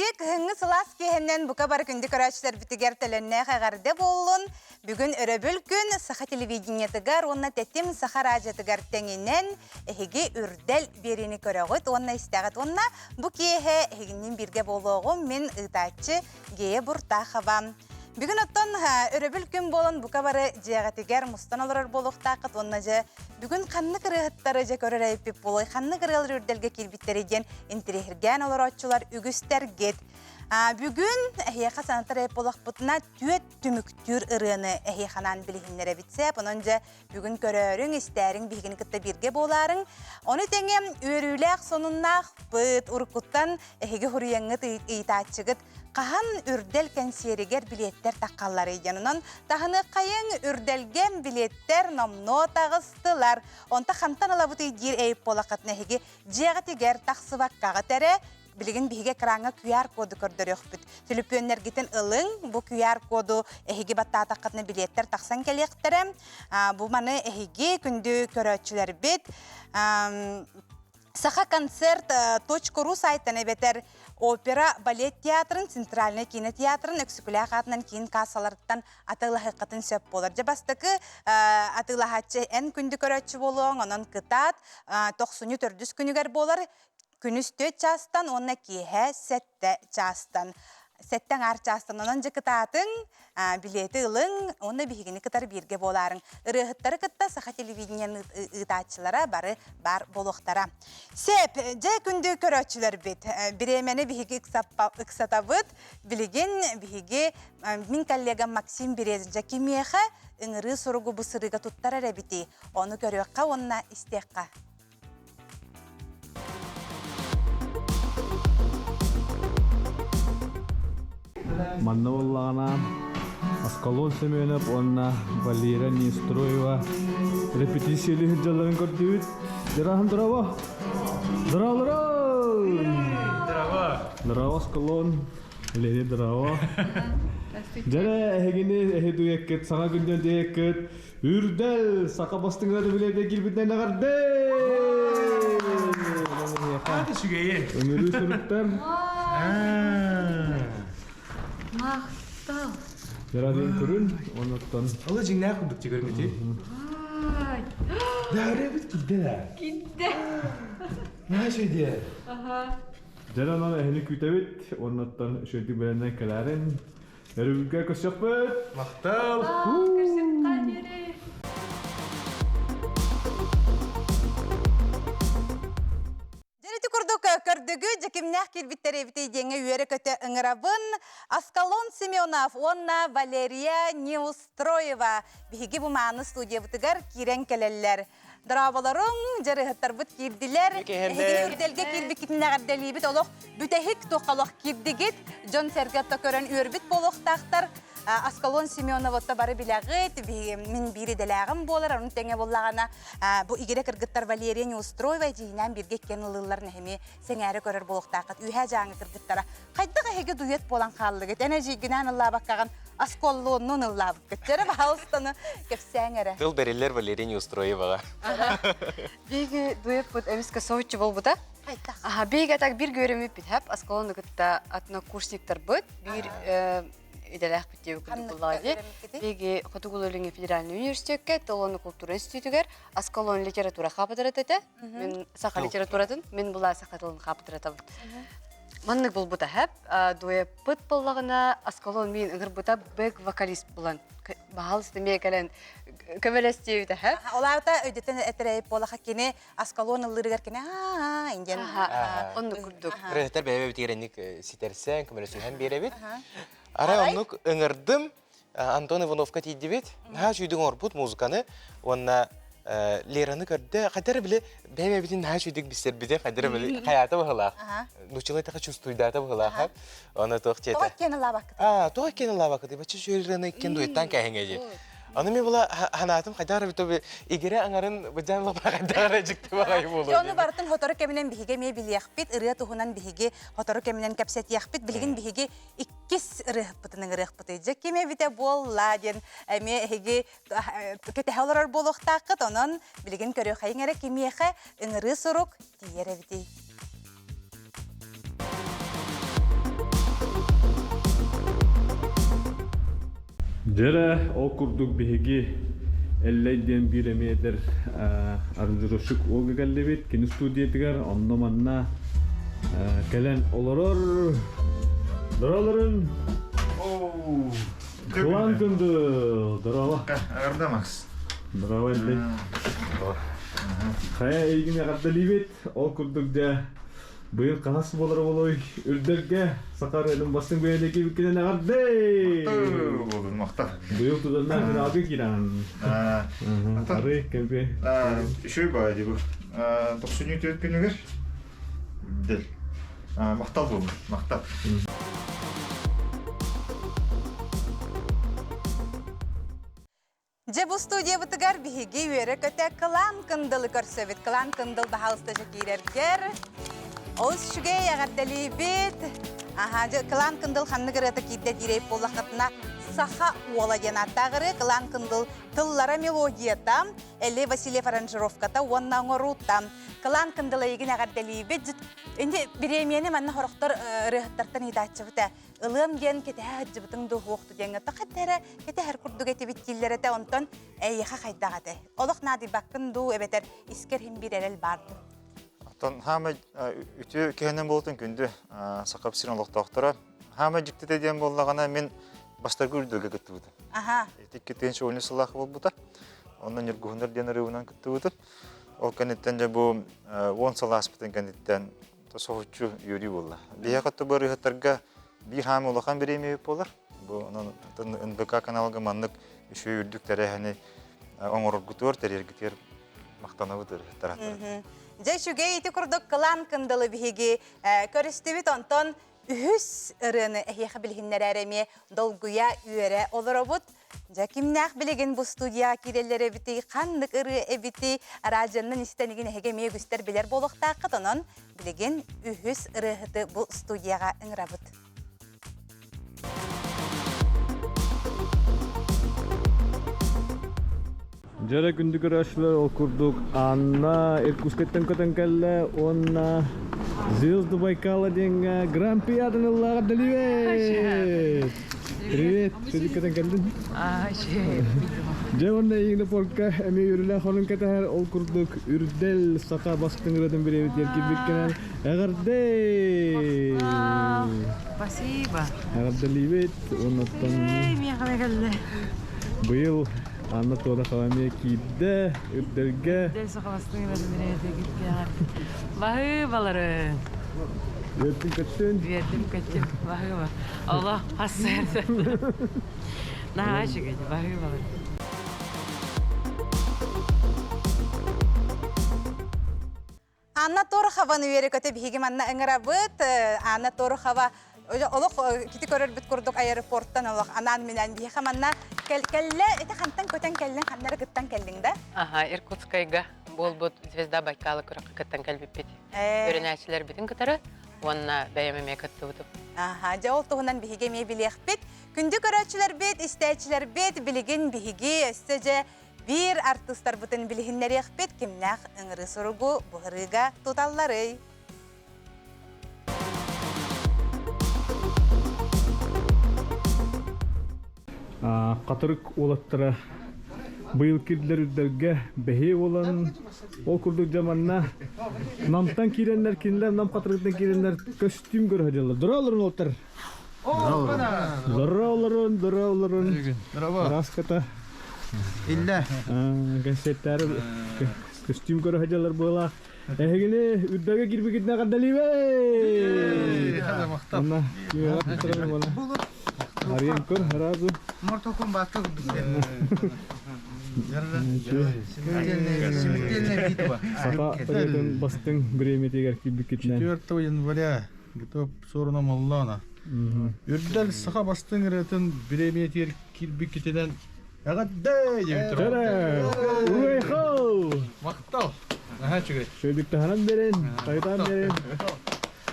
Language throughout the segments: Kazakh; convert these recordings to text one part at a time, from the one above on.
Ити кыһыңы сылас киһеннен бука бар күндү көрәчләр битигер теленне хәгәрдә болун. Бүгүн өрөбүл күн саха телевидениятыгар, онна теттим саха радиотыгар теңинен эһиги үрдәл берини көрөгөт, онна истәгәт, онна бу киһе эһигинен бирге болгом мен ытачы гее бурта хабам. Бүгүн оттон өрөбүл күн болон бука бары жегатигер мустан олорор болохтакыт, онна же бүгүн канны кырыгыттары же көрөрөйпип болой, канны кырыгылар үрдәлге килбиттерген интерехирген олорочулар үгүстергет. Бүгүн эһиэха санатар эполахпытына түөт түмүктүр ырыны эһиэханан билихиннере битсеп, онон же бүгүн көрөрүң истәрин бигини кытта бирге боларың. Оны теңем өрүләк сонуннах быт уркуттан эһиге хурыяңыт ыйтаачыгыт кахан үрдел консеригер билеттер таккаллары янынан тахыны кайын үрделген билеттер номно тагыстылар. Онта хантан алабыт идир эйп болакат нэхиги жегатигер таксыбаккага тере билигин биге кранга QR коду көрдөрөкпүт. Телефоннер гитен ылың бу QR коду эһиги баттаатаккатны билеттер таксан келектерем. Бу маны эһиги күндү көрөчүлөр бит. Саха концерт.ру сайтына бетер опера, балет театрын, центральный кинотеатрын, өксүкүләхатынан кейін кассаларыттан атылахықатын сөп болар. Жабастықы атылахатчы ән күнді көрөтчі болуың, онын кытат, 94 күнігер болар, күнүс 4 частан, онына кейхе 7 частан. Сеттен ар частан, онын жықытатын билеті ылың, онына бігіні кытар бірге боларың. Үріғыттары кытта саха телевидениен ұтатчылара бары бар болуқтара. Сеп, жай күнді көрөтчілер бет. Біремені бігі ұқсатабыт, білеген бігі min коллегам Максим Березин жакимеха ыңыры соругу бұсырыға туттар әрәбіті. Оны көрөққа, онына істеққа. Манна Уллана, Аскалон Семенов, онна Валерия Нестроева. Репетициялы хыджаларын көрдүбүт. Жарахан здраво. Здраво, Аскалон. Валерия здраво. Жара эгине эхеду эккет, сага күндөн декет. Үрдел сака бастыңдарды билебде кирбитен агарды. Hadi sügeyi. Ömürü sürüktер. Мақтал. Жараден көрін, онуттан. Allah cin ne kurdukça görmedi? Ай. Nereye bit gitti de? Gitti. Ne şey diye? Aha. Жаранан эхini kütebit, onuttan şöyle bilenden kelaren. Erülge köşekbet. Maktal. Кырсык кадери. Көрдүгү жекимнах кирбиттери битейдеңе үйөрө көтө ыңырабын Аскалон Семенов, онна Валерия Неустроева биги буманы студия бутыгар кирен келелер. Драваларың жарыхаттар бут кирдилер. Үрделге кирбикитинагардалибит олох бүтехик тохалох кирдигит Жон Сергатта көрөн үрбит болохтактар. Аскалон Семеновотта бары билягыт, мен бири делягым болар, onun теңе боллагана бу игере кыргыттар Валерия Неустроева жыйнан бирге кен ылылар нехими сеңәре көрөр болохтакыт үйһә жаңы кыргыттара. Кайдыга хеге дует болан халлыгы, тәне жигинан ылла баккаган Асколлонун ылла баккыттары баалстаны кепсәңәре. Тыл берелер Валерия Неустроевага. Биги дует бут эмиске соочу болбута. Аха, биги так бир көрөмүп бит хап Аскалонды кытта атна курсниктер бут. Бир иделах битеу күндүллади. Биги Хотугулөлүңө федеральный университетке, Толону культура институтугар Аскалон литература кафедраты. Мен саха литературатын, мен була саха тылын кафедратабыт. Маннык болбута хап, дуе пыт боллагына Аскалон мен ыңырбута бэк-вокалист булан. Бахал стеме кален көмөлөстү та хап. Оларда өйдөтен этерейп болаха кини Аскалон ыллырыгар кини инген. Онну курдук. Рehter bebe bitirenlik sitersen kömürüsünden berebit. Ara onluk ыңырдым Антон Ивановка тийдибит. Ha şuydun orbut muzikаны. Onna Лераны көрдө, кадыр биле бебе битин ha şuyduk бистер биде, кадыр биле hayata бахыла. Нучылай така чувствуйдата бахыла. Ona тохчета. Тоқ кени лабак. Тоқ кени лабак. Бачы şöylерine иккен дуйттан кәһеңеже. Аны мен була ханатым кадары бит игере аңарын быжан лаба кадары жыкты багай болду. Жону бартын хотору кеминен биһиге ме билияхпит, ырыя тухунан биһиге хотору кеминен кепсет яхпит, билигин биһиге иккис ырыхпытының ырыхпыты. Жекеме бите болла ден, эме хиге кетехолор болохтакыт, онон билигин көрө хайыңара кемиеха ыңыры сурук тиере бите. Jere o kurduk bihigi elleydien bir emedir arıcırışık olga gallebet kini studiyetigar onda manna gelen oloror daraların kılan kındı darava Arda Max. darava elle kaya ilgine kaddalibet o kurduk ja bıyıl kahas bolar boloy ürderge sakar elin bastın böyleki bir kine nerede Olur makta. bıyıl tutanlar abi kiran arı kempe Şöyle baydı bu. 94 günlüğür. Del. Maktal bu. Maktal. Je bu studiya bitigar bihigi üyere köte kılan kındılı körsövit. Kılan kındıl bahalısda jekirerger. Oğuz şüge yağardali bit. Aha, kılan kındıl hanны kırıta kidde direyip bollakatına saha uola yanatağırı. Kılan kındıl tıllara melodiyatam. Eli Vasilyev aranjirovkata ondan orutam. Kılan kındılı egin yağardali bit. Indi biremiyeni manna horoktor rıhtartan hidatçı bita. Ilım gen kete hacı bitın du hoqtu denge taqattara kete her kurdu gete bitkillere te onton eyha qaydagate. Oloq nadi bakkın du ebeter isker him bir elel bardı. Ton hama ütü kehenen boltun kündü sakap siren loqtaqtara. Hama jiktete diyen bollagana men bastargı ürdülge gittibudu. Aha. Tikketençi oyunu salahı bolbuda. Ondan yurguhunlar diyen rıvınan gittibudu. O kanetten de bu 10 salas biten kanetten soğuçu yürü bolla. Liyaqatı bari hatarga bir hami olakan bir emeği yapıyorlar. Bu NBK kanalga manlık şu yürüdükleri hani oңорор gutör terir gider maqtanıbıdır taraftar. Je şüge iti kurduk kılan kındılı bihigi körüstübit onton ühüs ırını ehyeğe bilginler eremi dolguya üyere olurabut. Je kimnaq biligin bu studiya kirellere biti kanlık ırı ebiti aracının istenigin ehegemiye göster biler boluqta qıtınon biligin ühüs ırıhıtı bu studiyaga ıngrabut. Jere gündük araçlar okurduk. Anna Irkutsk'tan kelle onna Звезды Байкала деньга Гран-при адыныллага далибет. Привет, сюди катан келдин. Жевонда ийгине полка эми үрүлө хонун катар ол курдук үрдел сака бастыңырдын биребит эркибеккенен эгерде. Спасибо. Эгерделибет онотон быйыл Анна тода хаваме кидде үрделге. Дел сақабастың бәдіміреді кеткен. Бағы балары. Вердим көттүн. Вердім көттім. Бағы ба. Allah қасы. Наға шүгеді. Бағы балары. Анна Торохованы үере көтө бигим анна ыңырабыт. Анна Торохова олох кити көрөр бит курдук аэропорттан олох анан менен бихам анна келле эте хантан көтөн келдин ханнары гыттан келдиң да. Ага, Иркутскайга болбут звезда Байкала көрөккө көттөн келбип бит. Өрүнәчләр битин көтөрө, онна бәйәмеме көттүбүт. Ага, жол тугунан биһиге ме билех бит. Күндү көрөчүлөр бит, истечилер бит, билигин биһиги эстеже бир артисттар бутын билигиннер бит, кимнах ыңыры суругу бухырыга туталлары. Қатырық олаттыра бұйыл кирділер үддерге бәхе olan ол күрдік жаманна намтан киренлер кинлер, нам қатырықтан киренлер костюм көрі хадялар. Дұра оларын олттар? Дұра оларын. Раската. İlla. Концерттары костюм көрі хадялар бұла. Әйгіне үддерге кирбі кетіне қаддалибе. Анна, кемерат тұрар бола. Ариян көр, разу. Мортокун батты Смертельная битва. Сақа тұретін бастың біреметегер кирбі кетіне. 4 января где-то в сторону Моллана. Үрдел сақа бастың ретін біреметер кирбі кетеден әғаддай деп тұр. Жәрі! Уэйхоу! Мақтал. Аха чүгірет. Шөйдікті ханан берен, қайтан берен.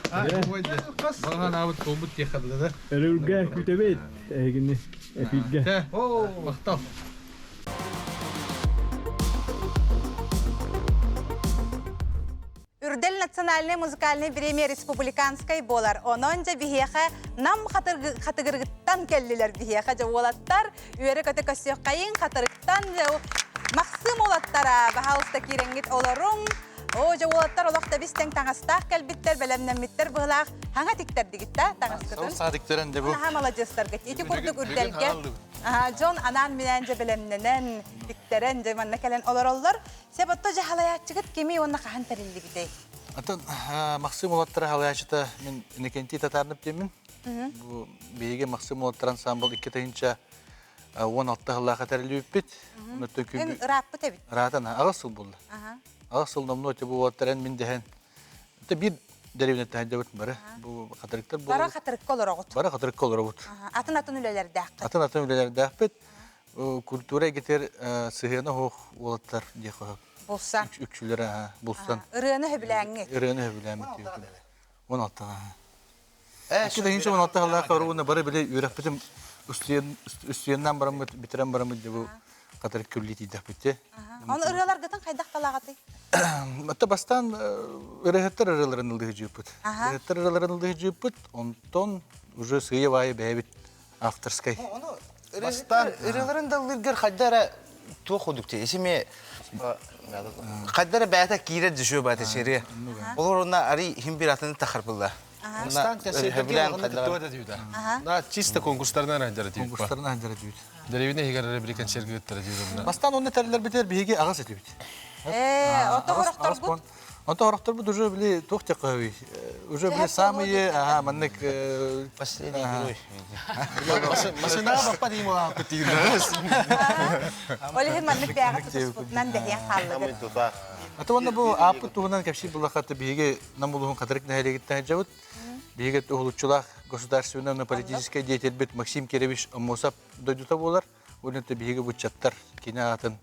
Баған абыт қолбыт текадылы да. Әрілге күтебет, әйгіні әпейге. Мақтал. Үрдел национальный музыкальный премия республиканской болар. Онон жа бихеха нам хатыгыргыттан келлилер бихеха жа олаттар. Үйері көті көсіөк қайын хатырыктан жа мақсым олаттара бағалыста керенгет оларың. О, жа олаттар олақта бістен таңастақ кәлбіттер, бәлемнәмметтер бұғылақ. Хаңа тиктер дегітті таңасқытын? Саға тиктерен де бұл. Аха, молодецтар гет. Эти курдук үрделге. Жон анан менен же белемненен тиктерен же манна келен олар. Себатто же халаячыгыт кеми онна кахан тарилли бидей. Атын Максим Олаттара халаячыта мен инекенти татарнып демин. Бу бейге Максим Олаттар ансамбл 2 тайынча 16 халаға тәріліп бит. Эн раппы тебит. Ратан ағасыл болды. Ағасыл номно те бу Олаттарен мен дехен. Bir derevine tahadde bit bari. Bu xatarıklar bu. Bara xatarık kolor oğut. Bara xatarık kolor oğut. Atın üleler dağıt. Atın üleler dağıt. Kultura getir sıhhiyana hoğ olatlar diye koyup. Bulsan. Üçülere bulsan. Irığını höbüleğini. Irığını höbüleğini diyor. 16. İki de hince 16 Allah kavruna bari bile üretmedim. Üstüyenden baramı bitiren baramı diye bu xatarık külliyeti dağıt. Onu ırılar gıtın kaydak kalağıtı. Hatta bastan ırıhıttır ırıların ıldığı cüpüt. Irıhıttır ırıların ıldığı cüpüt. Ondan уже сыйы вайы бәйбіт авторскай. Бастан ырыларын да лыргар хаддара тоқудукте. Есеме хаддара бәйта кирер düşüyor бәйта шере. Олар онна ари химбиратını тақарбылла. Бастан кәсептерге да дейді. На чисто конкурстарынан хаддара дейді. Konkurslarına haccara cüpüt. Деревіне хигарары біркен шергі өттері дейді. Bastan onu terler biter bihiге ағас етебіт. Ото хорохтор бут. Ото хорохтор бут уже били тоқтяқауи. Уже били самые, маннек... Последний герой. Машина бапа дейм оған күттейді. Олихин маннык бәғыт тұспутнан дәхен қаллығыр. Ата онда бұл апы туғынан кәпші бұлақаты биhiге намылуғын қатырық нәхелегеттен жауыт. Биhiге тұғылытчылақ государственный политический деятель бет Максим Керевич Амосап дойдута болар. Олинті биhiге бұтчаттар кене атын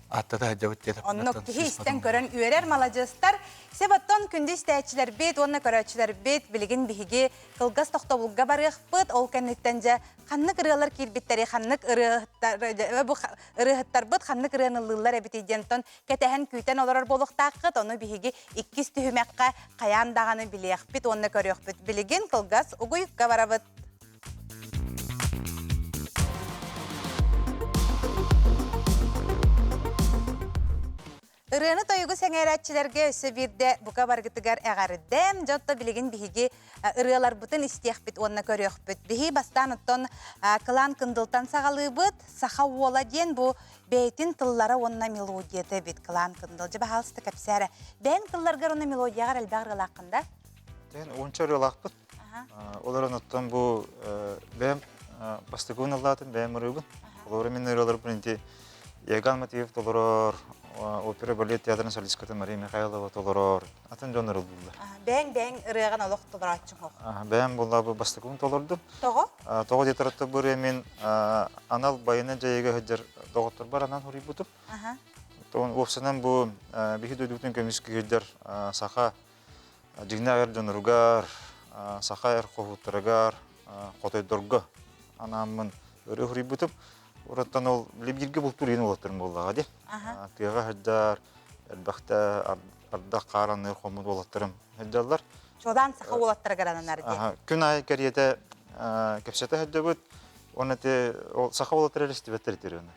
аттата жауыт деді. Онны кихи істен көрін үйерер малажыстар. Себаттон күнді істәйчілер бет, онны көрәчілер бет, білігін біхіге қылғас тоқтобылға барық бұд, ол кәнеттен жа қаннық ырығылар кейлбеттері, қаннық ырығыттар бұд, қаннық ырығынылылар әбітейден тон кәтәхін күйтен олар болуқтақыт, оны біхіге 2 түхімәққа қаяндағаны білеқ бет, онны көрек бет. Білігін қылғас ұғыйыққа бара бұд. Ырыны тойгу сәңәрәтчілерге өсі бірде бұқа барғытығар әғарыдәм, жотты білеген біхіге ырылар бұтын істеқ біт, онына көрек біт. Біхі бастан ұттон қылан күнділтан сағалы бұт, сақа ола ден бұ бәйтін тыллара онына мелодияты біт, қылан күнділ. Жыба халысты кәпсәрі. Бәң тылларғар оны мелодияғар әлбәғыр ылақында? Ончар ылақ бұт. Оларын ұттан бұ бәм бастығын алатын, бәм ұрығын. Олары мен ырылар бұнынте Еган Матиев толырор, опера балет театрын солисткаты Мария Михайлова толырор. Атын жон ырыл болды. Бәң ырыған олық толырачың оқ. Бәм болла бұ бастығын толырды. Тоғы? Тоғы детаратты бұр емен анал байына жайыға хөджер доғыттыр бар, анан хұрый бұтып. Опсынан бұ бейхі дөйдіктің көміскі хөджер сақа жигна әр жон ұрғар, сақа әр қоғыттырығар, қотойдырғы анамын өрі хұрый бұтып. Ораттан ол лебирге бұл түрген олаттырым болдыға де. Тыға хөджар, әлбәқті ардақ қараны қомыд олаттырым хөджалар. Жодан сақа олаттыр ғарананар де. Күн ай кәрiyete кәпсеті хөджі бұд, оны сақа олаттыр әлісті бәттір итерені.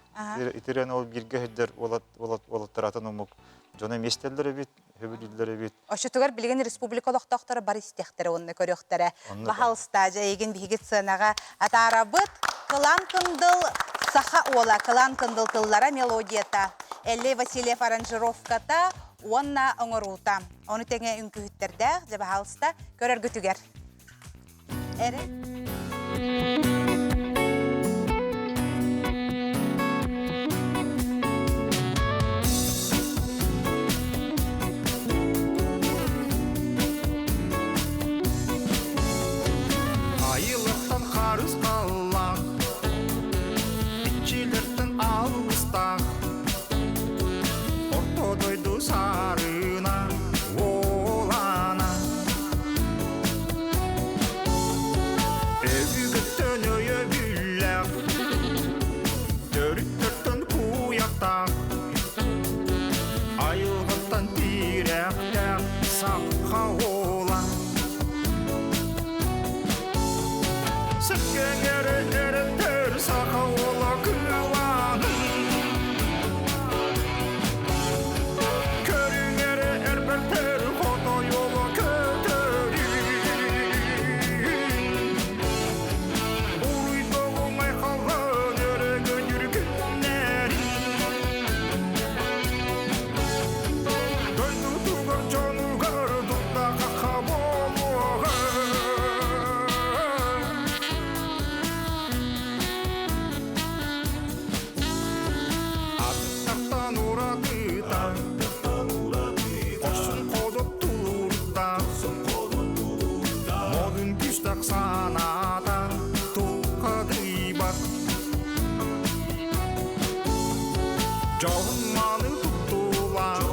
Итерені ол бірге хөджар олаттыратын омық жона местелдері бит, хөбілілдері бит. Ошытығар білген республика олықтақтары бар істектері, оны көріқтері. Бахалыста жайген бейгет сынаға атара бұд, қылан күнділ саха ола, қылан күнділ тыллара мелодията. Әлі Васильев аранжировката, онна оңырута. Оны тәңе үнкүхіттерді, жаба халыста көрер күтігер. Әрі? Айылықтан қарыз қалақ, итчилердің алғыстақ, ортодойду сарына олана. Өвігіттен саққа ола Сіккеңері әріптер саққа ола күланың Көріңері әрбіртер қото йолы көтерін Ұйдығымай қалған өрігін жүргінерін Дойду туғыр жонуғыр дұттаға қаболуға Аттақтан ұратыдан Қосын қодып тұлырдан Модын күштақ санадан Тұққады бар Жоғынманың тұттулар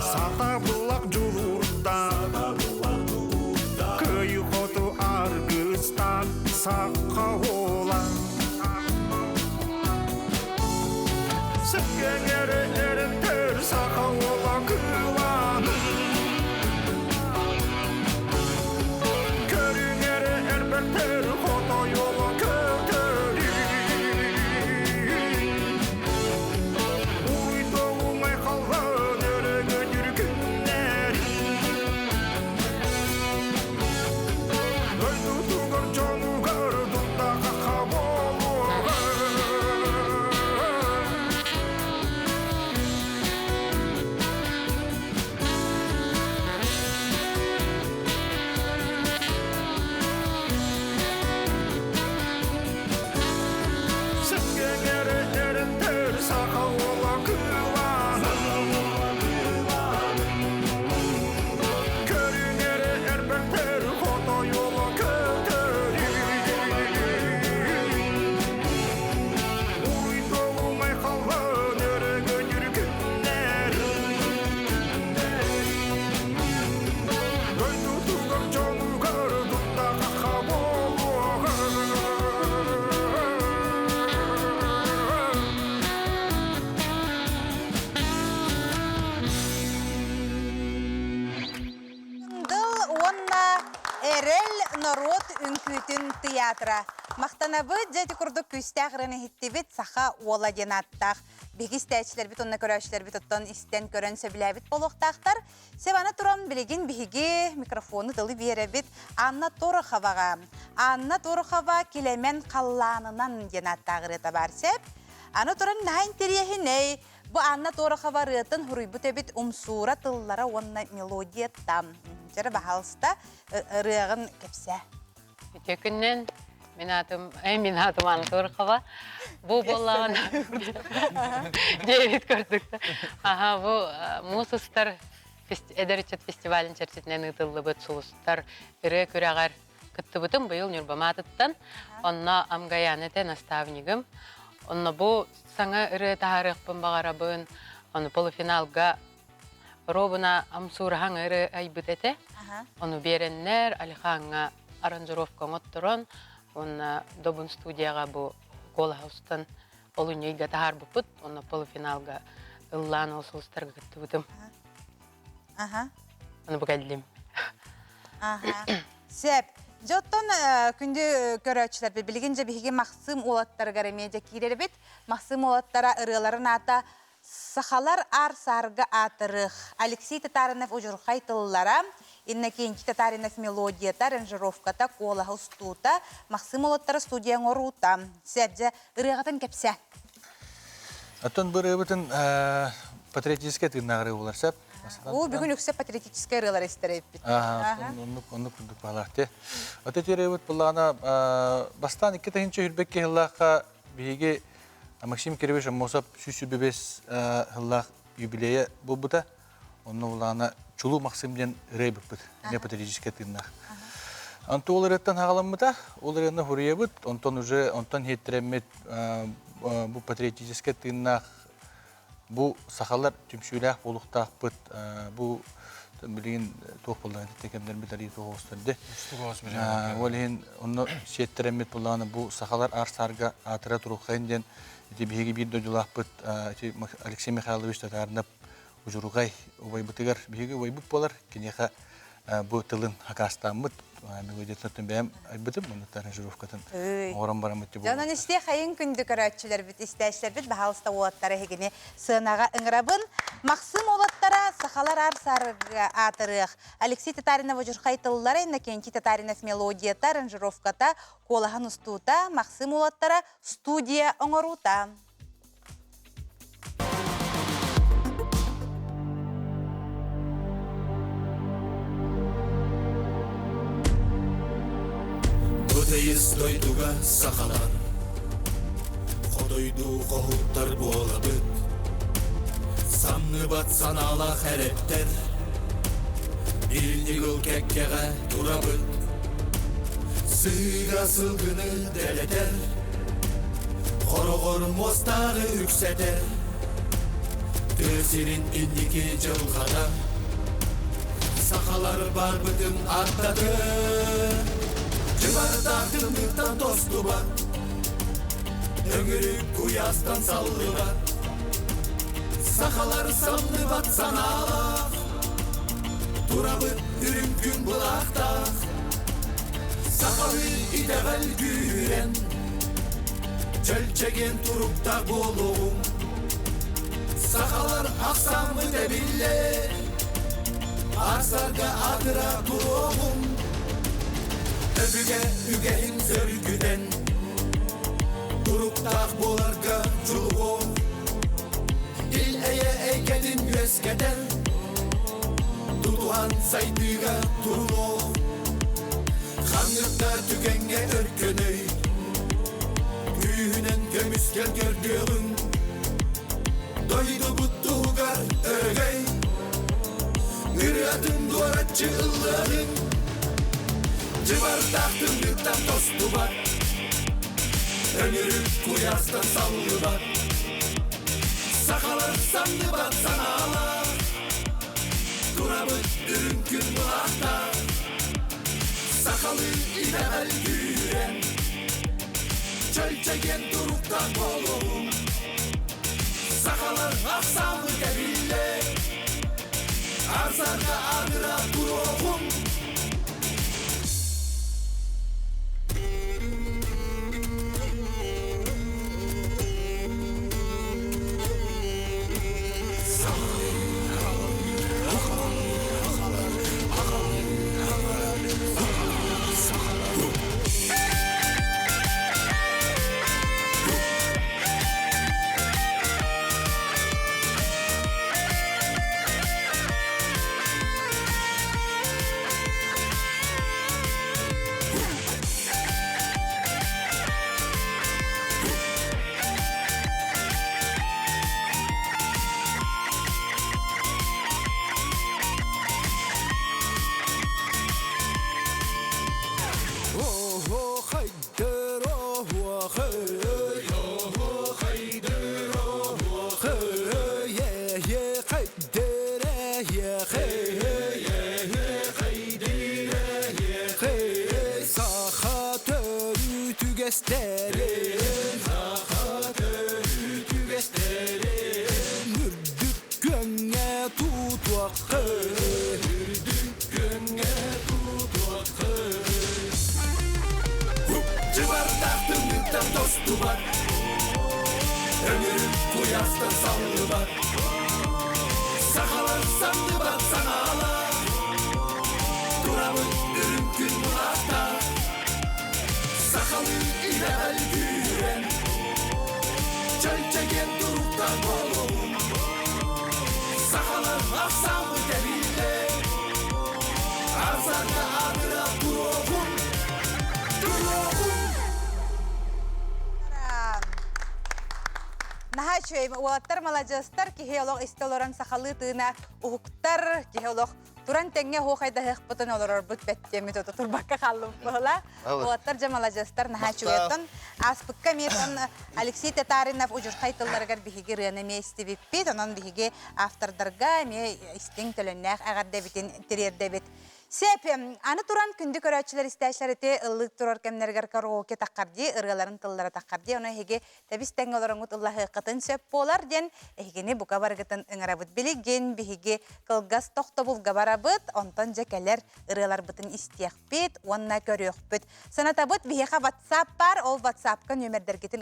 Сата бұлақ жұрурда Көй қоту аргыстан Саққа ола Сіккеңері әріптер саққа ола күланың Көріңері әрбіртер қото йолы көтерін Ұйдығымай қалған өрігін жүргінерін Дойду туғыр жонуғыр дұттаға қаболуға Сіккеңері әріптер саққа ола күланың Көріңері әрбіртер қото йолы көтерін Ұйдығымай қалған өрігін жүргінерін Дойду туғыр жонуғыр дұттаға қаболуға Дыл онна эрел народ үнкүтін театра. Мақтанабы жәті күрді күстәғіріні хиттебет саха ола ден аттақ. Бегіс тәчілер бит, онна көрәшілер бит, оттан істен көрін сөбіләбіт болуқтақтар. Севана тұран білеген бігі микрофоны дылы беребет Анна Тороховаға. Анна Торохова келемен қалланынан ден аттағыры табар сеп. Анна тұран нәйін терехіней. Бу Анна Торохова рытын хуруйбут эбит умсура тыллара онна мелодия там. Жара бахалста рыгын кепсе. Өтекіннен мен атым Анна Торохова. Бұл болған Дэвид көрдік. Бұл мусустар Эдерчет фестивалін чәрсетінен ұтылы бұд сұлыстар үрі көрағар күтті бұтым бұйыл нүрбаматыттан. Онна амгаяныты наставнигім. Онна бұл саңа үрі тағарықпын бағарабын. Оны полуфиналға робына амсурхан үрі айбыт әті. Оны береннер Алиханға аранжировка оттырын. Оны добын студияға бұл Голхаустан олунейга тахар бупут, онна полуфиналга ыллан олсулстарга кытты бутым. Оны бұғалдым. Сәп, жоттон күнді көрәтшілер білгенже бігі мақсым олаттары ғарамеде кейлері бет, мақсым олаттара ұрыларын ата сақалар ар-сарғы атырық. Алексей Татаринов ұжырқай тылылара, Иннокентий Татаринов мелодията, аранжировката, кола хустута, мақсым олаттары студияң орута. Сәпже ұрығатын кәпсе. Аттон бір өбітін патриотическе тыңнағыры олар сәп. Ол бүгін өксе патриотическе ұрылар естерейіп бит. Оны күрдік бағалақты. Өте өбіт бұлағына бастан 2-тігінші үрбекке ғылаққа бейге Максим Киревич Амосап сүсүбебес ғылақ юбилея бұл бұта. Оны бұлағына чулу Максимден үрей бұппыт. Не патриотическе тыңнақ. Анты ол ұреттен ағаламыта, ол ұреттен хүрие бұт. Онтан хеттеремет бұл патриотическе тыңнақ. Бұл сақалар түмшіләқ болуқтақ бұт. Бұл білген тоқ болған текемдер бітәрі тоғыстырды. Олеген оны сеттеремет болғаны бұл сақалар арсарға атыра тұруқайын ден бейгі бір дөділақ бұт Алексей Михайлович Татарынап ужуругай убайбытыгар биһиги убайбыт болар. Кинеха бу тылын хакастаммыт. Мегодетен бәм айбытым монтар журовкатын. Орам барамыт бу. Жанан исте хайын күндү көрөчүлөр бит истәчләр бит баһалыста уаттары хегене сынага ыңрабын. Максим улаттара сахалар арсарга атырык. Алексей Татаринов журхайтыллары Иннокентий Татаринов мелодията аранжировката колахан устута Максим улаттара студия оңорута. Көтейіз дойдуға сақалар, қодойду қоғыттар бола бүт. Самны бат санала қәреттер, Илнігіл кәккеға тұра бүт. Сыға сылғыны дәлетер, Қорғыр мостағы үксетер. Төсерін иннеке жылғада, Сақалар бар бүтін аттады. Жыбардақтың мұқтан тосты бар, Өңірік құястан салды бар. Сақалар самды бат саналақ, Турабыт үрімкін бұлақтақ. Сақалы идәғәл күйрен, Чөлчеген тұрыптақ болуғым. Сақалар ақсамы дәбілі, Арсарға адыра тұруғым. Öbüge ügehin sörgüden Duruktaq bolarga julğu İl eye eygedin yüeskeden Tutuhan saydıga turunu Xanlıqta tükenge örkönöy Küyünen kömüskel gördüğün Doydu buttuğgar örgey Nüriyatın duaratçı ılların Cıvardақтың бұқтан тосты бар, Өңірік құястан салды бар. Сақалар санды бар санала, Турабыт үрінкін бұлақта. Сақалы идәғәл күйрен, Чөлчеген тұруқтан болуғым. Сақалар ақсамы кәбілі, Арзарға адыра тұруғым. Уаттар малажастар кихеолог истолоран сахалы тына ухуктар кихеолог туран теңге хохайда хыппытын олорор бут беттеми тото турбакка халлым была. Уаттар жамалажастар нахачуеттан аспыкка метан Алексей Татаринов ужурхайтылларгар биһиги рыны месте биппит, онон биһиги автордарга ме истин төлөннәк агар дебитин тирерде бит Sep, anı turan kündü köröçüler isteşler ete ıllık turor kemnerger karaoke takkardi, ırgaların tıllara takkardi. Ona hege tabis tengolarıngut ıllahı qatın söp bolar den, ehgeni buka bargıtın ıngırabıt biligin, bihige kılgas toxtabul gabarabıt, ondan jekeler ırgalar bıtın istiyakbit, onna körüyokbit. Sanatabıt biheka WhatsApp var, ol WhatsApp'ka nömerder gıtın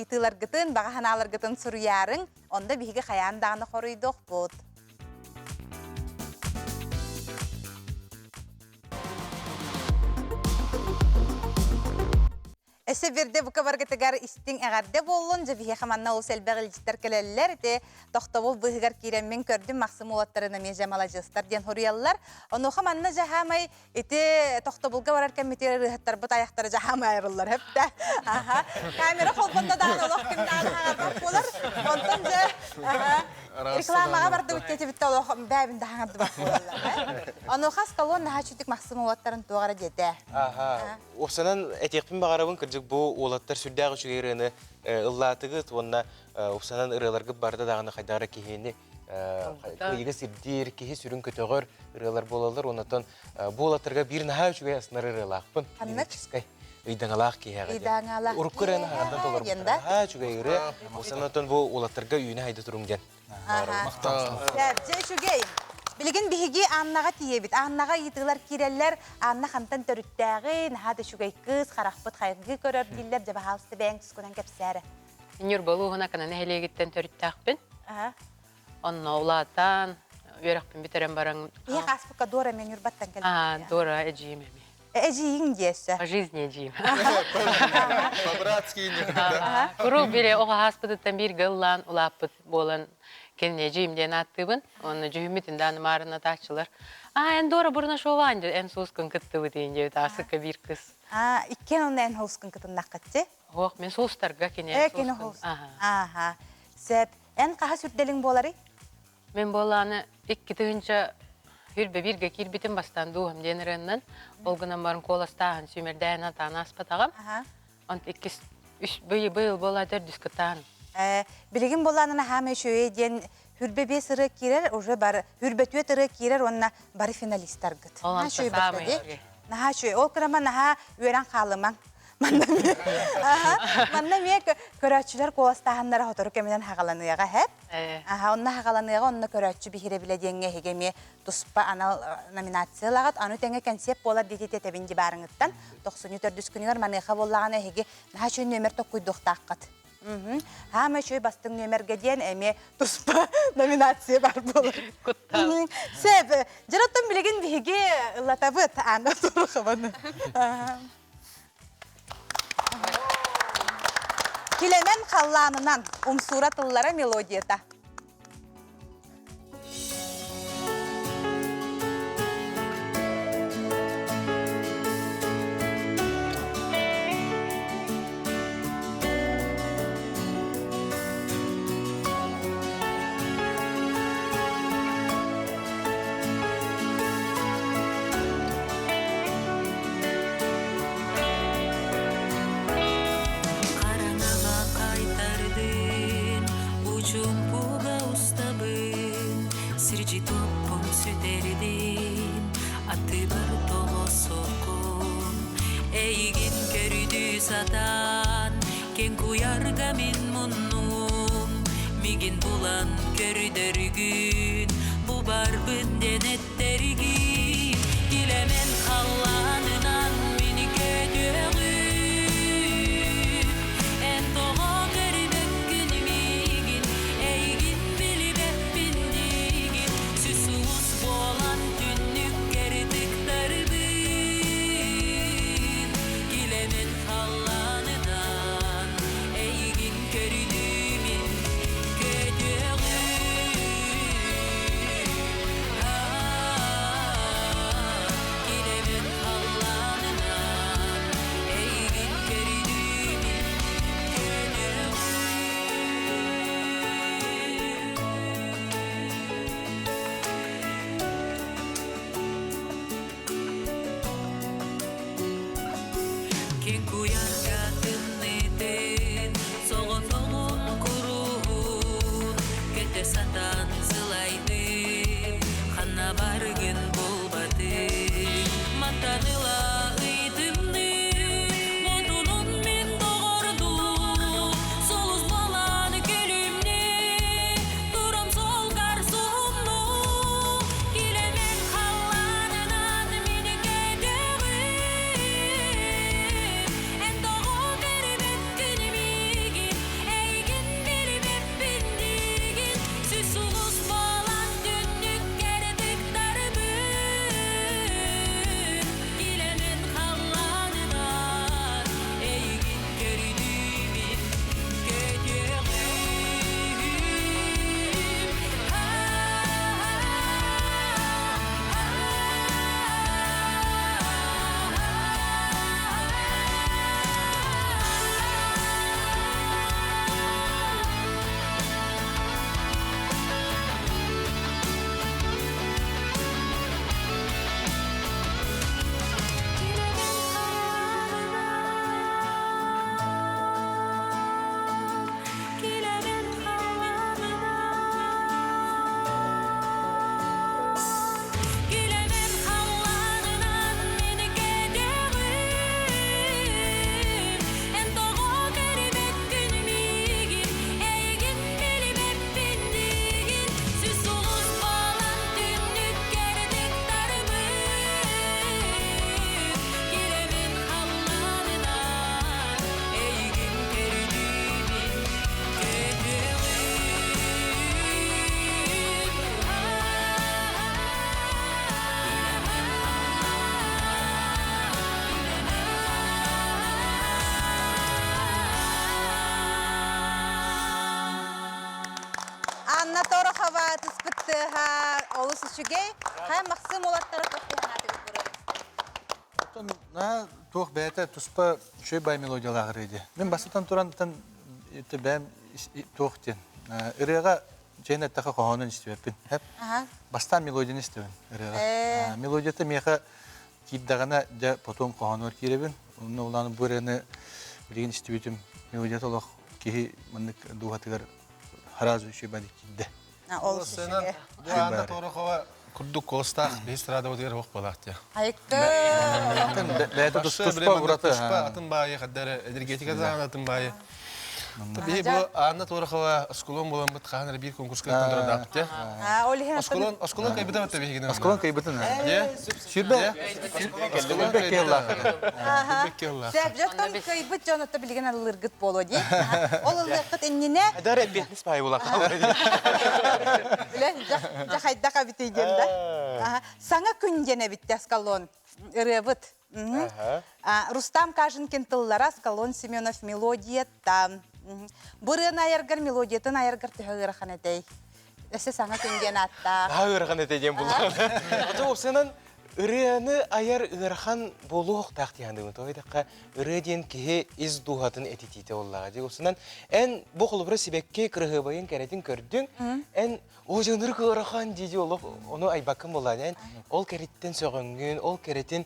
ıtılar gıtın, bağa hanalar gıtın suruyarın, onda bihige kayan dağını koruyduk bud. Ese birde bu kabar getigar istin egarde bollun, jabihe xamanna ol selbegil jitter keleller, te toxtabul bıhıgar kirenmen kördüm maksimum olatlarına mejamala jıstar diyen horiyallar. Onu xamanna jahamay ete toxtabulga vararken metere rıhattar bıt ayaktara jahamay ayrıllar hep de. Kamera kolponda dağın oluq kim dağın ağırdak bolar. Ondan ja reklamaga bardı bitteti bitti oluq bäbin dağın adı bak bolarlar. Onu xas kalon naha çütük maksimum olatların tuğara jede. Опсанан этекпин багарабын кыржык бу олаттар сүрдәгы чүгерени ыллатыгыт онна опсанан ырыларга барды дагына кайдара кихени кыйга сирдир кихи сүрүн көтөгөр ырылар болалар онотон бу олаттарга бир наха чүгер аснар ырылакпын механическай ыйдаңалак кихага Ыйдаңалак уруккырын хагандан толор наха чүгери опсанатон бу олаттарга үйүнө хайда туруң ден Же şugey. Bilgin bihigi annaga tiyebit. Annaga yitilar kireller, anna xantan törüttägi, nahada şugey kız, xaraqbıt xaygı körör diller, jaba halsты bäň tüskunan kepsäre. Нюр балуғына кана нәхелегеттен төріттәқпін. Онна улатан, өріқпін бітерен бараң. Бихи қаспыққа дора мен үрбаттан кәлді. Дора әжейім әме. Әжейін десі. По жизни әжейім. По-братски. Құру бере оға хаспыдыттан бір ғыллан улаппыт болын келіне әжейім ден аттыбын. Оны жүхіметін даны марына тақчылар. Ән Дора бұрына шолан деді, ән соскын күтті бұдейін деді, асыққа бір қыз. Ikken onu en hoskun kıtınnak kıtı? Оқ, мен соғыстарға кене Kene hoskun. Сәп, ән қаға сүрделің болары? Мен боланы ikki tığınca hürbe birge kirbitin bastan doğum denirenden. Olgunan barın kolastağın sümerdeğen atağın aspatağım. Ont üç bıyıl bola dördüz kıtağın. Bilgin bolanına hame şöyle diyen hürbe bir sırı kirer, oje bar hürbe tüye tırı kirer, onunla bari finalistler gıt. Olan sasamı. Naha şöyle, ol kırama naha üyeren kalıman. Manna miye köröççüler kolastağınlara hotoru kemiden haqalanıyaga hep. Onna haqalanıyaga onna köröççü bihire bile diyenge hegemi tuspa anal nominasiyalagat. Anu tenge konsept bolar detete tebinci barыңıttan. 94 günüyor manıqa bollağına hege naha şöyle nömer tokuyduk taqat. Hama şöyle bastın nömerge diyen eme tuspa nominasiya bar bolar. Sep, jarottan bilegin bihige latabıt anda turu xabanı. Kilemen kallanınan suratıllara melodiyata. Satan ken kuyarga min munnum migin bulan körüdörgün bu barbın denettergin gilemen kallanınan mini ködögün en toğa körüdögün migin eygin bilibep bindigin süsus bolan tünnük gerdik darbın gilemen kallanıdan eygin körüdüğümün ködögün Тұспытты олыс үшіге, қай мақсым олаттары тоқтиғанаты көріп? Туох бәйті тұспа шөй бай мелодиялағыр еді. Мен басытан тұрандықтан бәйім туохтен. Үреға жайын әттіға қоғанын істеуіппін. Бастан мелодияны істеуін үреға. Мелодияты меға кейддағана жа потом қоғаныр керебін. Оны оланы бөрені білген істеуітім мелодията олақ кейі мұндық дуғатығар харазу шөй бәді кейдді. Олыс үшіге. Bu anda Torokova kurduk kolstak bir sırada oturuyor hok balakta. Ayıktı. Бәйті тұспа бұратı. Atın bayi kadar energetika zaman atın bayi. Tabii bu anda Torokova askolon bulan bit kanır bir konkurska kontrol yaptı. Askolon kaybıda mı tabii ki? Askolon kaybıtın. Şirbe? Şirbe kella. Сәбжаттан кайбыт жанатта білген алыргыт болу дей. Ол ылғыт энніне... Әдәр әббетніс бай болақ. Біле, жақайдақа бітейген да. Саңа күндене бітті Аскалон. Үребіт. Рустам Кажынкин тыллара Аскалон Семенов мелодия там. Бұрын айыргар мелодиятын айыргар түхігір қанетай. Өсі саңа күнден атта. Ағырған етеден болған. Оты осынан үрені аяр үрхан болуық тақтияндығын. Тойдаққа үреден кеге из дұғатын әтетейті олаға. Осынан ән бұқылыбыры себекке кірығы байын кәретін көрдің. Ән о жыңдыр көріған дейді олық, оны айбақын болады. Ол кәреттен сөғіңген, ол кәреттен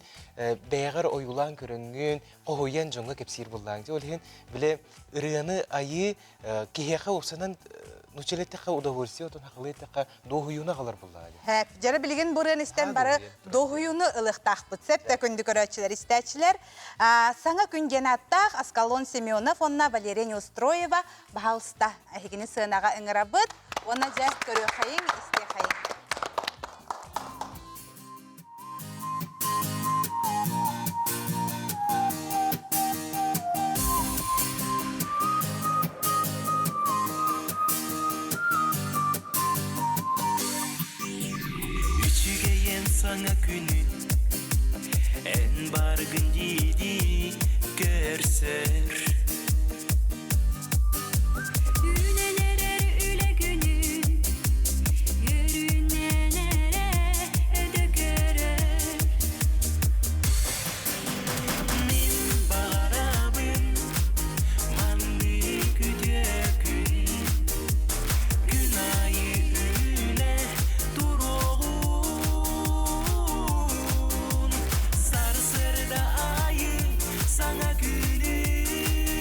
бәйғар ойылан көріңген, қоғойан жоңға кепсер болған. Ол біле үрені айы кегеға осынан Нучелеттеқа удовольствие, отын хақылеттеқа доғуюна қалар болады. Жары білген бұрын істен бары доғуюны ылықтақ бұтсеп, тәкінді көрәтшілер, істәтшілер. Саңа күнген аттақ Аскалон Семенов, онна Валерия Неустроева бағалыста әйгені сығынаға үңіра бұд, онна жәс көрі қайын, істе қайын. Sana günü en bargın yedi görser Ülelere üle günü yürünelere dökerer Min bağırabın manlı güdükün Günahı üle duruğu Sana gülüm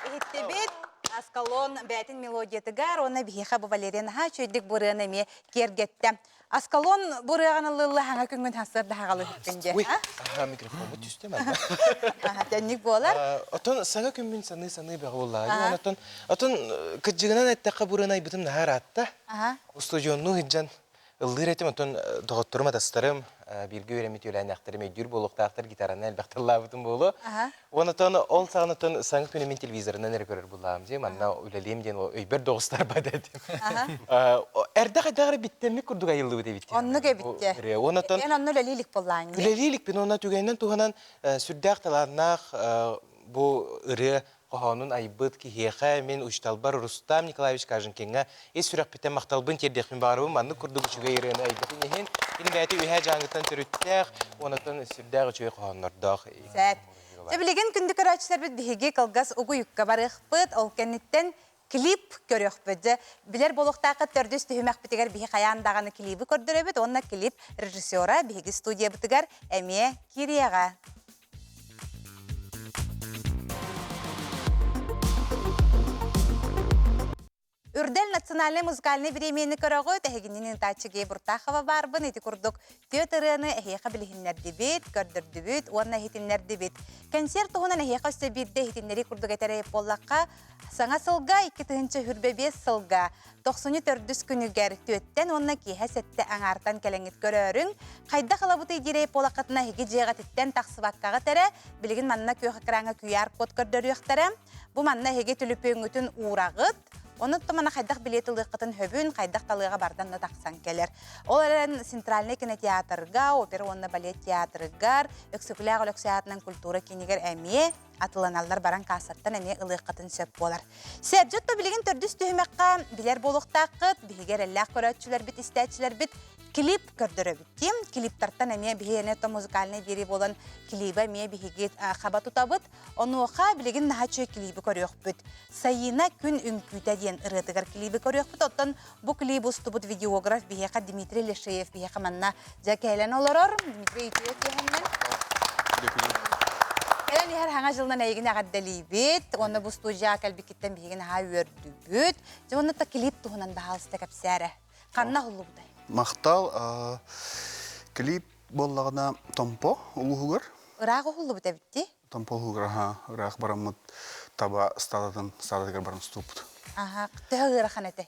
Эхиттебит Аскалон бәтин мелодиятыгар, оны бихиха бу Валерияна чөйдік бұрыны ме кергетті. Аскалон бұрыған лылы хаңа күнгін хасырды хағалы хүткенде. Ой, микрофон бұт түстем әлі. Тәнник болар. Отон саңа күмін саны бәғі олай. Отон күджігінен әттәққа бұрын айбытым нағар атта. Студионну хиджан ылдыр етім, отон доғыттырым атастарым, бірге өремет өлән әқтірім өйдір болуқтақтыр гитараны әлбәқтірлі абытым болу. Онытон ол сағын отон саңа күнемен телевизорынан әрі көрір болағым дем, анна өлелем ден өйбір доғыстар бады әдім. Әрді қайдағыры біттемі күрдіға елді өте бітті. Онны кәбітті. Мен онны өлелілік болағын. Өлелілік бен онна түгейнен туғанан сүрдәқ таларнақ бұл ұры Қоғанын айбыт кихеха мен Ушталбар Рустам Николаевич Кажынкенға ес сүрәк бітен мақталбын тердекпен барыбын, манны күрді күшіге ерені айбытын ехен. Енді бәті үйә жаңғытын түріттәқ, онытын сүрдәғі чөй қоғанлардақ. Сәт. Жабілеген күнді көрәчілер біт біхеге қалғас ұғы юкка барық бұд, ол кәнеттен клип көрек бұд. Білер болуқтақы түрдіс түйімәк бітігер біхе қаяндағаны клипі көрдірі бұд, онна клип режиссера біхеге студия бітігер әме Кирияға. Үрдәл национальный музыкальный времени көрөгөт әһегеннен тачыге Буртахова барбын эти курдук театрыны әһеха билһиннәр дибет, көрдөрдүбүт, уонна хитиннәр дибет. Концерт туһунан әһеха сөбирдә хитиннәри курдук әтәрәй боллакка саңа сылга 2-нчы хүрбе 5 сылга 94 күнүгәр төттән уонна киһә сәтте аңартан кәләңит көрөрүң кайда халабыты дирей полакатына һеге җегәтеттән таксыбаккага тәрә билген манна көһәкраңа QR код көрдөрүхтәрә бу манна һеге төлөпөңүтүн урагыт. Оны томана хайдах билетылы қытын хөбін, хайдах талыға бардан тақсан келер. Ол әрін Центральный кинотеатрға, опера онны балет театрыгар, өксікіләғ өліксиятының культура кенегер әме, атыланалар баран қасаттан әме ылық қытын сөп болар. Сәрджетті білеген түрдіс түйімекқа білер болуқтақыт, бігер әлләқ көрәтшілер бит, істәтшілер бит, клип көрдірі біттім. Клиптартан әме бігене то музыкальный бері болан клипі әме бігегет қаба тұтабыт. Оны оқа білеген наға чөй клипі көрек бүт. Сайына күн үңкүйті ден ұрытығар клипі көрек бүт. Оттан бұл клип ұсты бұт видеограф бігеқа Дмитрий Лешеев бігеқа манна жәкәйлен оларыр. Дмитрий Итует ехенмен. Әлен ехер хаңа жылынан әйгін ағаддали бет. Оны бұл студия кәлбекеттен бігеген ға өрді бүт. Оны та клип тұғынан бағалысты кәпсәрі. Қанна ғылу бұдай? Мақтал клип боллағына томпо ұлығығыр. Ұрағы ғылу бұдай бітті? Томпо ұлығығыр, ұрақ барамыд таба стададығыр барам ступыд. Аха, құттығы ұрақан әті?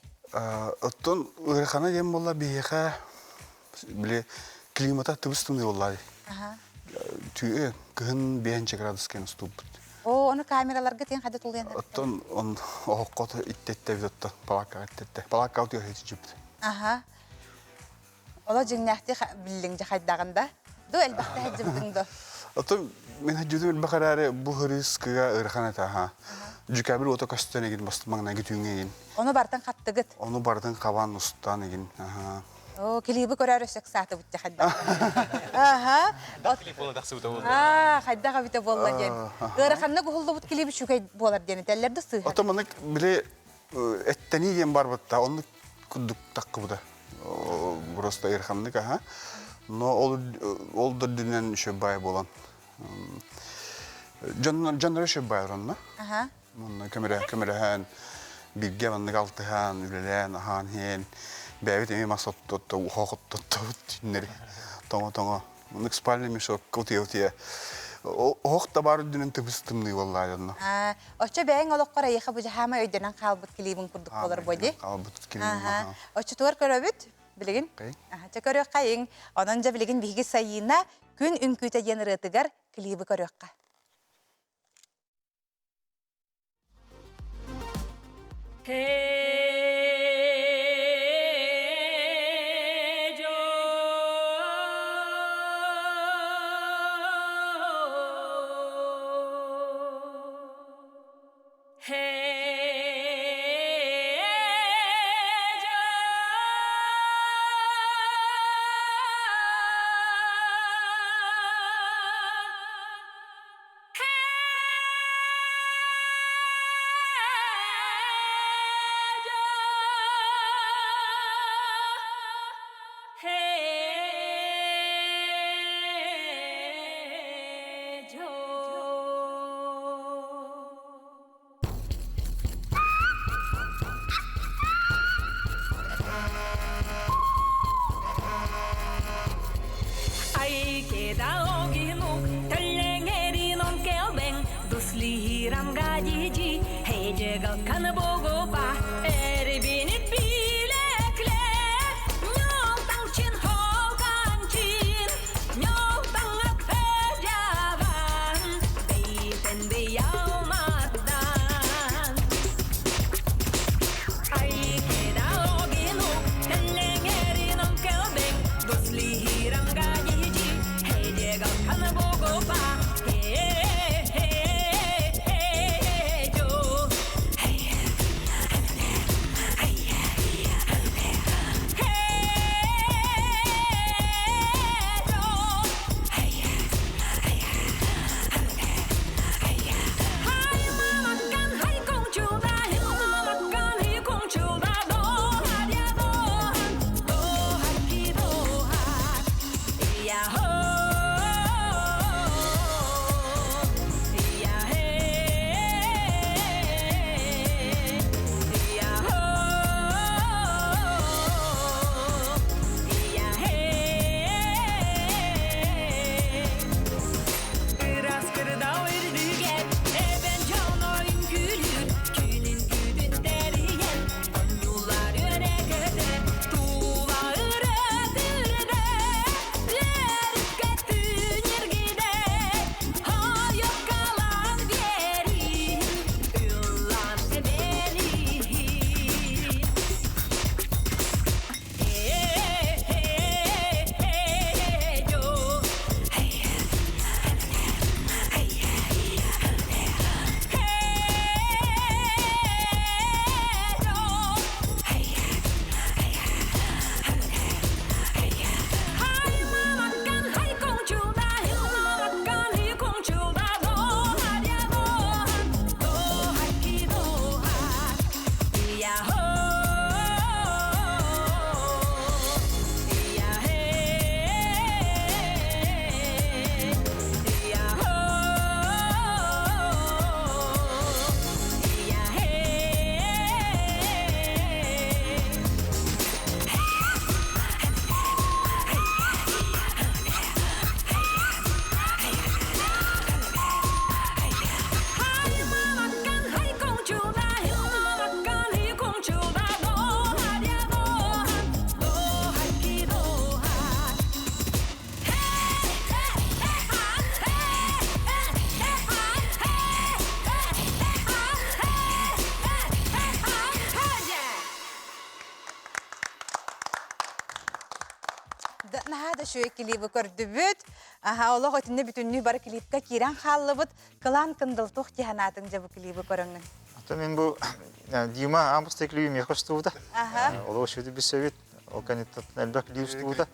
Оттон ұрақана дем болла бейеқа климата түбістімді боллады. Түйе күн 5 градус кен ступыд. Оны камераларға тен қады тұлден? Оттон оғыққоты иттетті бітті, палаққа иттетті. Палаққа өте өте жүпті. Аха. Ола жыңнәқті біліңді қайдағында? Ду әлбәқті әджімдіңді? Оттон мен әджуді білбақар әрі бұл ғырыз кіға ұрқан әті. Жүкәбіл оты костюн еген басты маңына кетуің еген. Оны бартын қатты гыт? Оны бартын қабан ұстан еген. Клипі көрер өсек саты бұтты қайдағы. Клип оны тақсы бұта болды. Қайдағы бұта болды ден. Ғырақанна ғылды бұт клипі шүкай болар дені тәллерді сыға. Оты мұны біле әттәні ген бар бұтта, оны күддік таққы бұда. Просто ырханнык, но ол да дүнен үші бай болан. Жаннар үші бай оранна. Көмірі хан, бірге ваннык алты хан, үлелен, хан хен, бәйбет еме масот тұтты, ұқоқыт тұтты түннері. Тоңа. Мұнық спальный мешок, көте-өте. Оғықта бары дүнен түбістімді боллай. Оча бәйін олық қора еқа бұжа хама өйденен қалбыт келейбін күрдік болар бойды? Қалбыт келейбін. Оча туар көрөбіт? Білігін? Көрөк қайын. Онын жа білігін бігі сайына күн үнкүйті ен рытығар келейбі көрөкқа. 해제가 가나 보고 봐 에르비닛 빌레클레 녀땅친 허간친 녀땅 앞에 자반 베이텐데 야마단 아이 게다오기노 헬랭에리 넘겨뱅 도슬리히랑 가지지 해제가 가나 보고 봐 Nahada şöyle klibi gördübüt. Aha, Allah ötünde bütünlüğü bar klipka kiran hallıbıt. Kılan kındıl toh kihanatınca bu klibi görünün. Ата мен бу Дима амбысты клиюм я костуда. Ага. Оло шуды бисевит. Ол канитат элбак клиюстуда.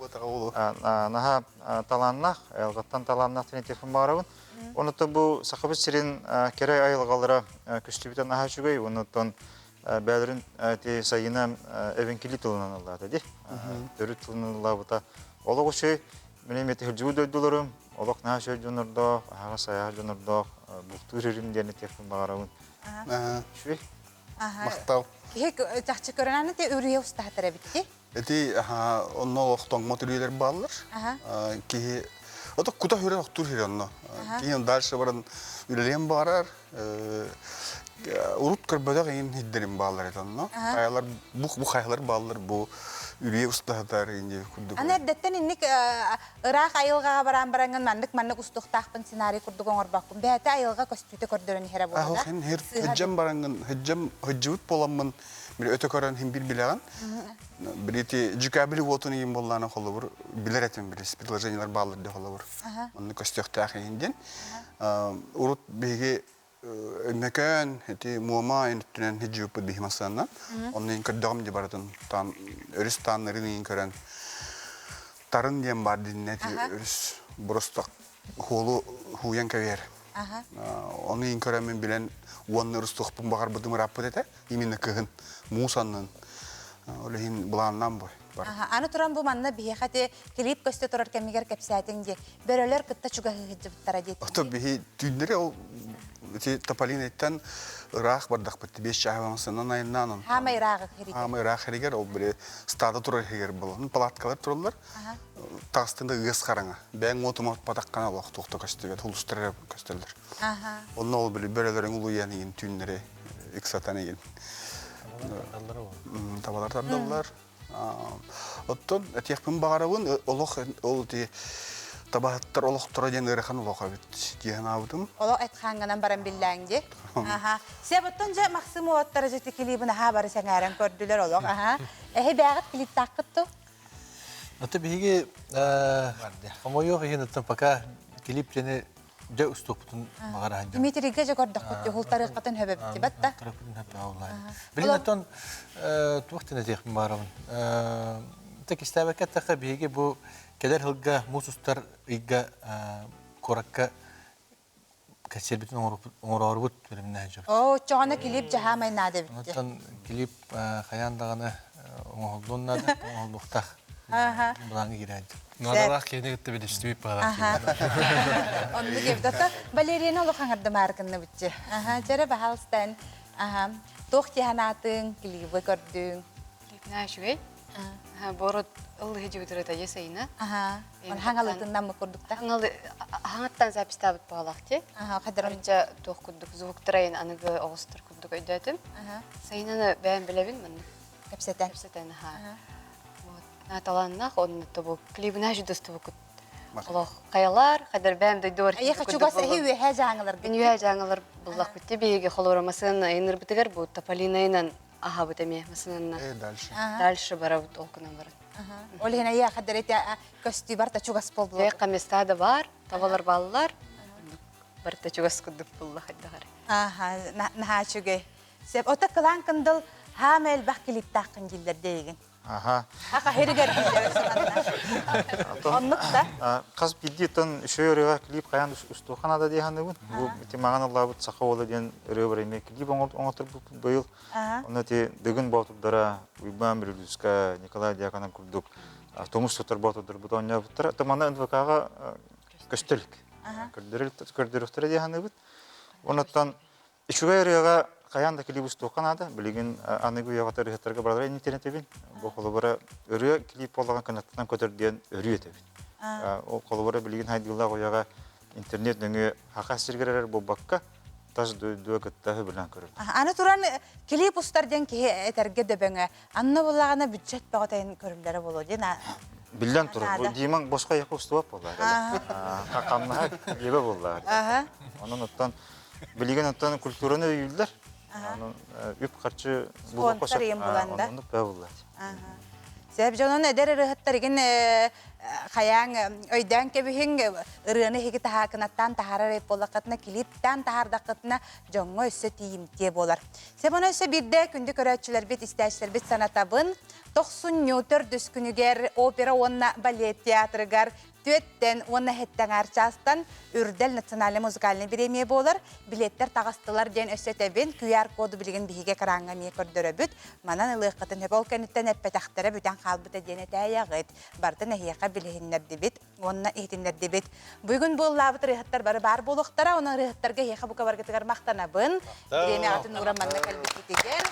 Наха таланнах, элгаттан таланнах тенетефин барабын. Онута бу сахабы сирин керай айылгалара күстүбүтен наха чугай. Онутон бәлерин те сайына эвенкили тылынан алады ди. Төрү тылынан алабыта. Оло ошой менен мети хылжуу дөйдүлөрүм. Олок наха шөй жонордо, ага сая жонордо, буктур ирим тефин барабын. Шуй. Мактау. Кек тахчы көрөнаны те үрүе устатыра битти. Эти онно охтон мотулилер баллар. Ки ото кута хүрен охтур хүренно. Кийин дальше баран үлелем барар. Урут кырбада кийин хиддерим баллар этонно. Аялар бу хаялар баллар бу үрүе устатар инде курдук. Аны эрдеттен инник ырак айылга баран маннык устуктакпын сценарий курдук оңорбакпын. Бәте айылга костюте көрдөрөн хере болду. Ахын хеджем барангын хеджут боламын. Bir ötekören hem bir bilen, biriti cükabili votunu yim bollana kolubur, bileretim bilis, приложениялар bağlıdır da kolubur. Onu köstüktaki indin. Urut begi mekan, heti muama enüttünen hecci upud bihi masandan. Onu inkar dağım dibaratın, tan örüs tanların inkaran tarın diyen bar dinleti örüs burustak hulu huyan kaver. Onu inkaran bilen Onun rüstüğün bakar budum rapı dete, imine kıhın musanın, öyle bulandan boy. Anı turan bu manna bihi hadi klip köste turar kemiger kapsaytınca, böyleler kıtta çuga hıcıbıttara diyet. Tabii tüyleri o tapalin etten Irak bardak bitti 5 şahvansından ayından. Хама ирагы хирик. Ama Irak herger ol bir stada turur herger bulun. Palatkalar tururlar. Tağstında ıgız karana. Ben otomat patakkana loq toqta köstüge tulustırır köstürler. Aha. Onun ol bir böylelerin ulu yani tünleri iksatana gelin. Tabalar tardalar. Otton etiyakpın bağırabın ol di tabahattar oluqtura den ırıqan uluqa bit diyen avdım. Olo etxanganan baran billangi. Aha. Sebottonca maksimu ottara jeti kilibini ha barı sengaran kördüler oloq. Aha. Ehe bağıt kilip taqqıttu. Ata bihige ama yok yine tampaka kliplerini de ustoputun mağarahan. Dimitri gece gördük kutu hul tariqatan höbebitti batta. Tarafın hep vallahi. Bilin ton tuqtine diyek mağaramın. Tek istabekat taqa bihige bu kadar hılga musustar igga korakka kaçır bütün orbut benim nehcur. O çoğuna kilip jahamay nade bitti. Ton klip kayan dağını oğuldunna da oğuldukta. Aha. Bulanı girerdi. Nadarak kendi gitti bir işte bir para. Aha. Onu gibi da balerina oluq hangarda markını bitti. Aha. Jere bahalstan. Aha. Toqti hanatın klibi gördün. Ne şuy? Ha borot Allah hece götürüyor ya sayına. Aha. On hangalıtından mı kurduk da? Hangattan zapistabıt bağlaktı. Aha. Kadar Önce toq kurduk, zuhuktrayin anıgı oğustur kurduk ödedim. Aha. Sayına ben bilebil mi? Hepseten. Hepseten ha. Natalannak onun bu klibine judustu bu. Allah kayalar kadar ben de doğru. Ay kaçugas ehi ve jangalar. Ben yuha jangalar bullak bitti bir holuramasın inir bitiger bu tapalinayla aha bu temih mesela. Dальше. Dальше baravut okuna var. Aha. Oli hena ya kadar ete kosti barta çugas pol Ve kamesta da var, tavalar ballar. Barta çugas kuduk bullah hadar. Aha. Naha çuge. Sep ota kılan kındıl hamel bak kilip taqqın jiller degen. Aha. Aka heriger jiller sananna. Onluk da. Qas biddi ton şöyle klip kayan ustuxanada diye bu. Bu timağan Allah bu saqa ola diyen röbre klip oңотур bu yıl. Onu te degin botudara Uyban Brülüska Nikolay Diakonan kurduk. Tomus tutar botudur bu tonya butar. Tamana NVK-ga köstülük. Kördürüktür diye bu. Ondan işuga röga kayan da klip ustuxanada bilgin anıgı yağatar rıhtarga baralar internete bin. Bu kolubara örüye klip olagan kanattan kötür diyen örüye tebin. O kolubara bilgin haydıllar koyaga internet döngü haka sirgerer bu bakka tas dua kıttahı bilen körür. Ana turan klip ustardan ki eterge de benge. Anna bollagana bütçet bağatayın körüllere bolu diye. Bilden turur. Bu diman boşka yakı ustuap bollar. Kakamna yebe bollar. Onun ottan bilgin ottan kültürünü üyüldüler. Onun üp karşı bu sponsor yem bulanda. Onu bollar. Sebep jonon eder rıhtar igen kayan oydan kebihin ırığını higi tahakınattan taharar ep bolakatna kilipten tahardakatna jongo össe tiyim diye bolar. Sebep ona össe bir de kündü köröçüler bit isteçler bit sanatabın 94 düskünüger opera onna ballet teatrıgar Tüetten, ona hetten arçastan Ürdel Nasyonali Muzikalini biremiye bolar. Biletler tağıstılar den össetebin. QR kodu bilgin bihige karanga miye kördöröbüt. Manan ılıqıtın hep olkenitten hep petaxtara büten qalbıta dene tayağıt. Barda nehiyaka bilhinler debit. Onna ihtinler debit. Bugün bu labıt rıhıttar barı bar boluqtara. Ona rıhıttarga hiyaqa buka bargıtıgar maqtanabın. Biremiye atın uramanna kalbiti tiger.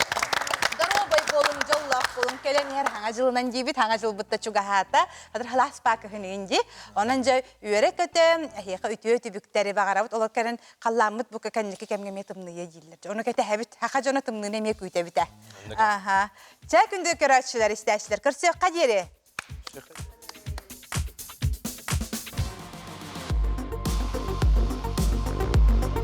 Darobay bolum jollah bolum kelen yer hanga jılından jibit hanga jılbıtta çuga hata. Hadır halas pakı hınıyınci. Onanca üyere köte hiyaqa ütüye tübükteri bağarabıt. Ola keren qallamıt buka kendiki kemgeme tımnıya jiller. Onu köte hebit haka jona tımnığına emiye küyte bite. Aha. Çay kündü köröççüler isteşler. Kırsıyor qaderi.